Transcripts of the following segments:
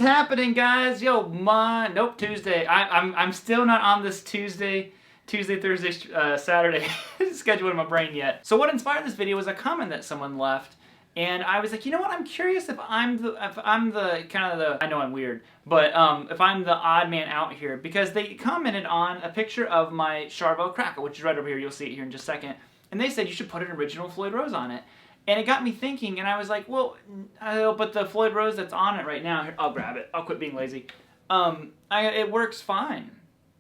happening, guys? Yo, nope, Tuesday. I'm still not on this Tuesday, Thursday, Saturday schedule in my brain yet. So what inspired this video was a comment that someone left, and I was like, you know what? I'm curious if I'm the kind of the, I know I'm weird, but if I'm the odd man out here, because they commented on a picture of my Charvel Crackle, which is right over here. You'll see it here in just a second, and they said you should put an original Floyd Rose on it. And it got me thinking, and I was like, well, but the Floyd Rose that's on it right now, here, I'll grab it. I'll quit being lazy. It works fine,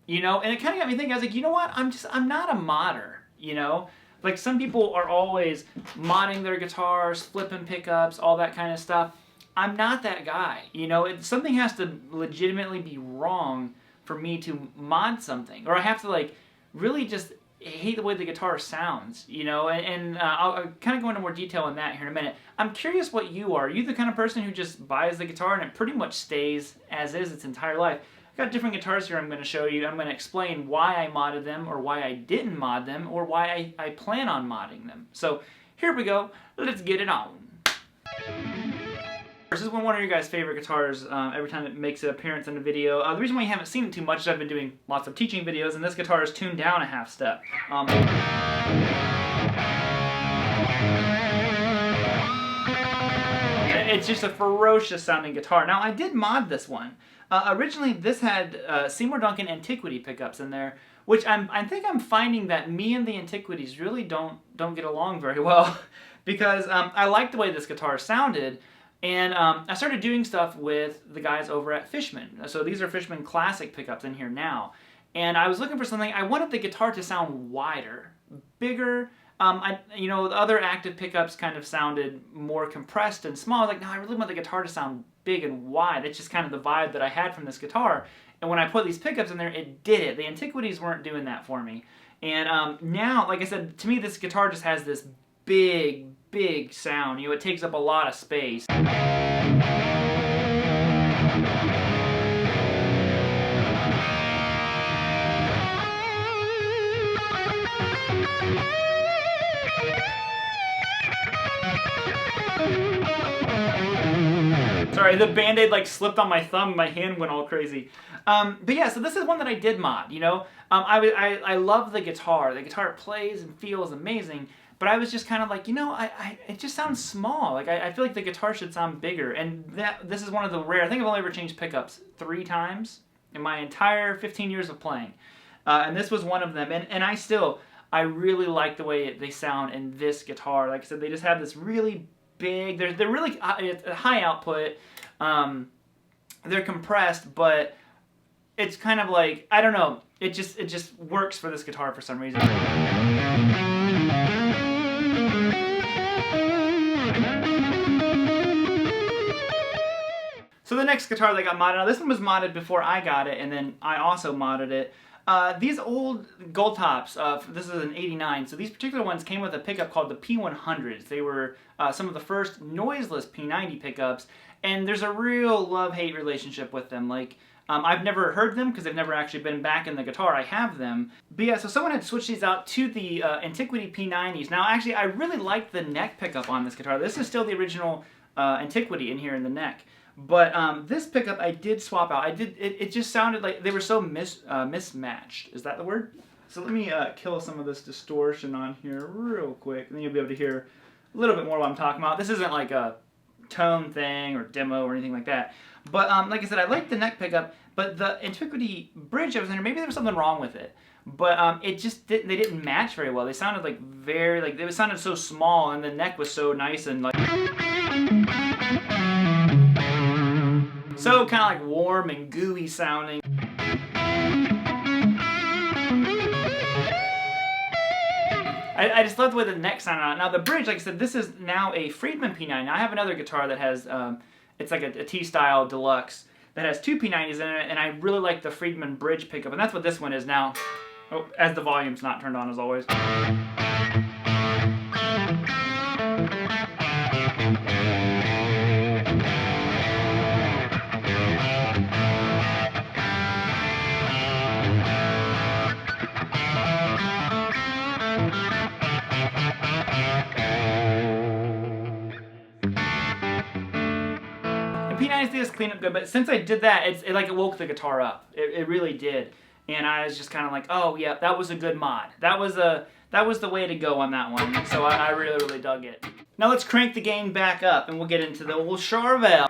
you know? And it kind of got me thinking, I was like, you know what? I'm not a modder, you know? Like, some people are always modding their guitars, flipping pickups, all that kind of stuff. I'm not that guy, you know? Something has to legitimately be wrong for me to mod something. Or I have to, like, really just hate the way the guitar sounds, you know, and I'll kind of go into more detail on that here in a minute. I'm curious what you are. Are you the kind of person who just buys the guitar and it pretty much stays as is its entire life? I've got different guitars here I'm going to show you. I'm going to explain why I modded them, or why I didn't mod them, or why I plan on modding them. So here we go. Let's get it on. This is one of your guys' favorite guitars every time it makes an appearance in a video. The reason why you haven't seen it too much is I've been doing lots of teaching videos, and this guitar is tuned down a half step. It's just a ferocious sounding guitar. Now, I did mod this one. Originally, this had Seymour Duncan Antiquity pickups in there, which I think I'm finding that me and the Antiquities really don't get along very well, because I liked the way this guitar sounded. And I started doing stuff with the guys over at Fishman. So these are Fishman Classic pickups in here now. And I was looking for something. I wanted the guitar to sound wider, bigger. You know, the other active pickups kind of sounded more compressed and small. I was like, no, I really want the guitar to sound big and wide. That's just kind of the vibe that I had from this guitar. And when I put these pickups in there, it did it. The Antiquities weren't doing that for me. And now, like I said, to me, this guitar just has this big sound. You know, it takes up a lot of space. Sorry, the Band-Aid like slipped on my thumb, my hand went all crazy. But yeah, so this is one that I did mod, you know? I love the guitar. The guitar plays and feels amazing, but I was just kind of like, you know, it just sounds small. Like, I feel like the guitar should sound bigger, and this is one of the rare, I think I've only ever changed pickups 3 times in my entire 15 years of playing. And this was one of them, and I really like the way they sound in this guitar. Like I said, they just have this really big, they're really high output, they're compressed, but it's kind of like, I don't know, it just works for this guitar for some reason. So the next guitar that got modded, now this one was modded before I got it, and then I also modded it. These old Goldtops, this is an 89, so these particular ones came with a pickup called the P100s. They were some of the first noiseless P90 pickups, and there's a real love-hate relationship with them. Like, I've never heard them because they've never actually been back in the guitar. I have them. But yeah, so someone had switched these out to the Antiquity P90s. Now, actually, I really like the neck pickup on this guitar. This is still the original Antiquity in here in the neck. But this pickup I did swap out. It just sounded like they were so mismatched. Is that the word? So let me kill some of this distortion on here real quick, and then you'll be able to hear a little bit more what I'm talking about. This isn't like a tone thing or demo or anything like that. But like I said, I like the neck pickup, but the Antiquity bridge that was in there, maybe there was something wrong with it. But it just they didn't match very well. They sounded like they sounded so small, and the neck was so nice and like so kind of like warm and gooey sounding. I just love the way the neck sounded on it. Now the bridge, like I said, this is now a Friedman P90. Now I have another guitar that has, it's like a T-style deluxe that has 2 P90s in it, and I really like the Friedman bridge pickup, and that's what this one is now. Oh, as the volume's not turned on as always. P90s, chance to get this cleaned up good, but since I did that, it woke the guitar up. It really did. And I was just kind of like, oh yeah, that was a good mod. That was the way to go on that one. So I really, really dug it. Now let's crank the gain back up and we'll get into the old Charvel.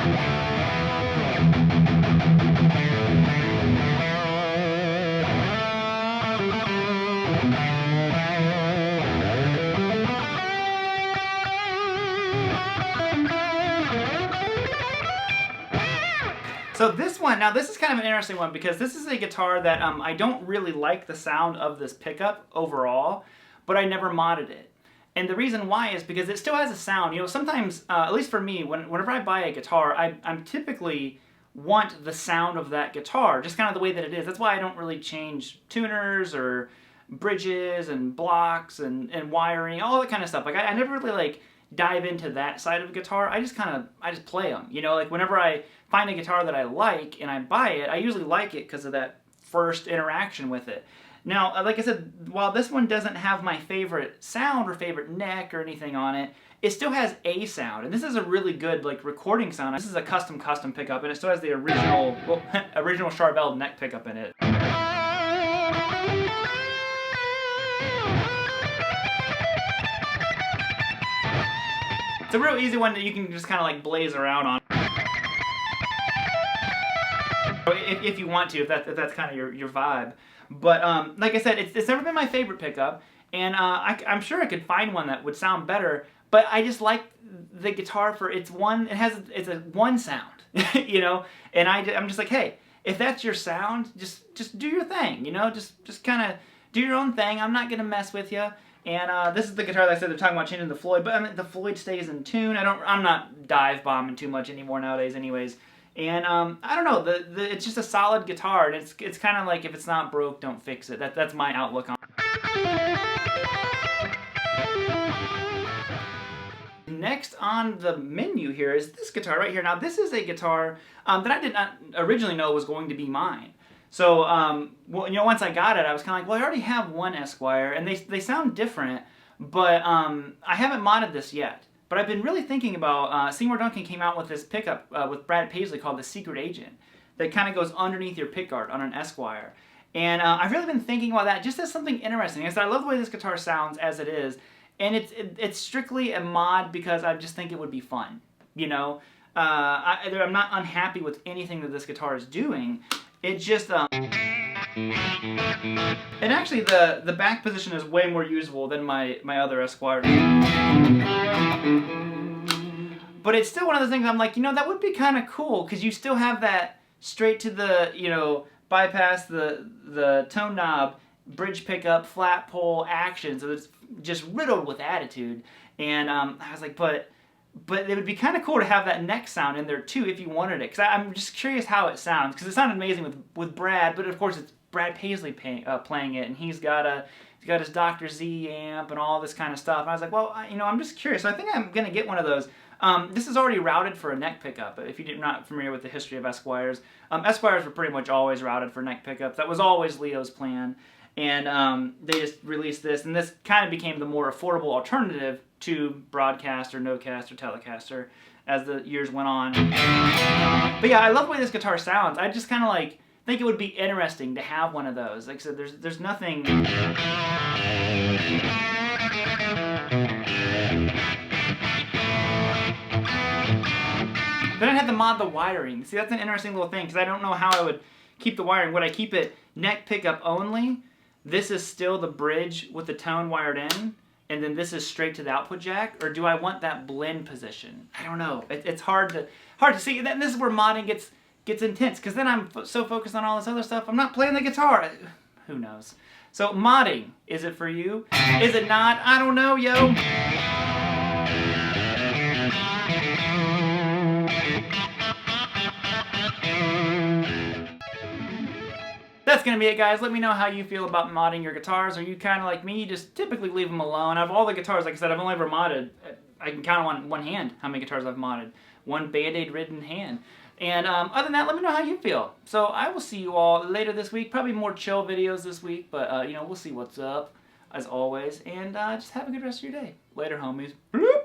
So this one, now this is kind of an interesting one because this is a guitar that I don't really like the sound of this pickup overall, but I never modded it. And the reason why is because it still has a sound. You know, sometimes, at least for me, whenever I buy a guitar, I'm typically want the sound of that guitar, just kind of the way that it is. That's why I don't really change tuners or bridges and blocks and wiring, all that kind of stuff. Like I never really like dive into that side of a guitar. I just play them. You know, like whenever I find a guitar that I like and I buy it, I usually like it because of that first interaction with it. Now, like I said, while this one doesn't have my favorite sound or favorite neck or anything on it, it still has a sound, and this is a really good like recording sound. This is a custom pickup, and it still has the original original Charvel neck pickup in it. It's a real easy one that you can just kind of like blaze around on. If you want to, if that's kind of your vibe. But like I said, it's never been my favorite pickup, and I'm sure I could find one that would sound better. But I just like the guitar for it's a one sound, you know. And I'm just like, hey, if that's your sound, just do your thing, you know. Just kind of do your own thing. I'm not gonna mess with you. And this is the guitar that I said they're talking about changing the Floyd, but I mean, the Floyd stays in tune. I'm not dive bombing too much anymore nowadays, anyways. And I don't know, it's just a solid guitar, and it's kind of like if it's not broke, don't fix it. That's my outlook on it. Next on the menu here is this guitar right here. Now this is a guitar that I did not originally know was going to be mine. So well, you know, once I got it, I was kind of like, well, I already have one Esquire, and they sound different, but I haven't modded this yet. But I've been really thinking about, Seymour Duncan came out with this pickup with Brad Paisley called the Secret Agent that kind of goes underneath your pickguard on an Esquire. And I've really been thinking about that just as something interesting. I love the way this guitar sounds as it is, and it's strictly a mod because I just think it would be fun. You know, I'm not unhappy with anything that this guitar is doing. It just, and actually the back position is way more usable than my other Esquire. But it's still one of those things I'm like, you know, that would be kind of cool because you still have that straight to the, you know, bypass the tone knob, bridge pickup, flat pole action. So it's just riddled with attitude. And I was like, but it would be kind of cool to have that neck sound in there too if you wanted it. Because I'm just curious how it sounds. Because it sounded amazing with Brad, but of course it's Brad Paisley playing it, and he's got his Dr. Z amp and all this kind of stuff. And I was like, well, you know, I'm just curious. So I think I'm gonna get one of those. This is already routed for a neck pickup. If you're not familiar with the history of Esquires, Esquires were pretty much always routed for neck pickups. That was always Leo's plan. And they just released this, and this kind of became the more affordable alternative to Broadcaster, Nocaster, Telecaster as the years went on. But yeah, I love the way this guitar sounds. I just kind of like think it would be interesting to have one of those. Like I said, there's nothing. Then I had to mod the wiring. See, that's an interesting little thing because I don't know how I would keep the wiring. Would I keep it neck pickup only? This is still the bridge with the tone wired in, and then this is straight to the output jack, or do I want that blend position? I don't know. It's hard to see. And this is where modding gets intense, because then I'm so focused on all this other stuff, I'm not playing the guitar. Who knows? So modding, is it for you? Is it not? I don't know, yo. That's going to be it, guys. Let me know how you feel about modding your guitars. Are you kind of like me? You just typically leave them alone. Out of all the guitars, like I said, I've only ever modded, I can count on one hand how many guitars I've modded. One Band-Aid ridden hand. And other than that, let me know how you feel. So I will see you all later this week. Probably more chill videos this week, but you know, we'll see what's up, as always. And just have a good rest of your day. Later, homies. Bloop.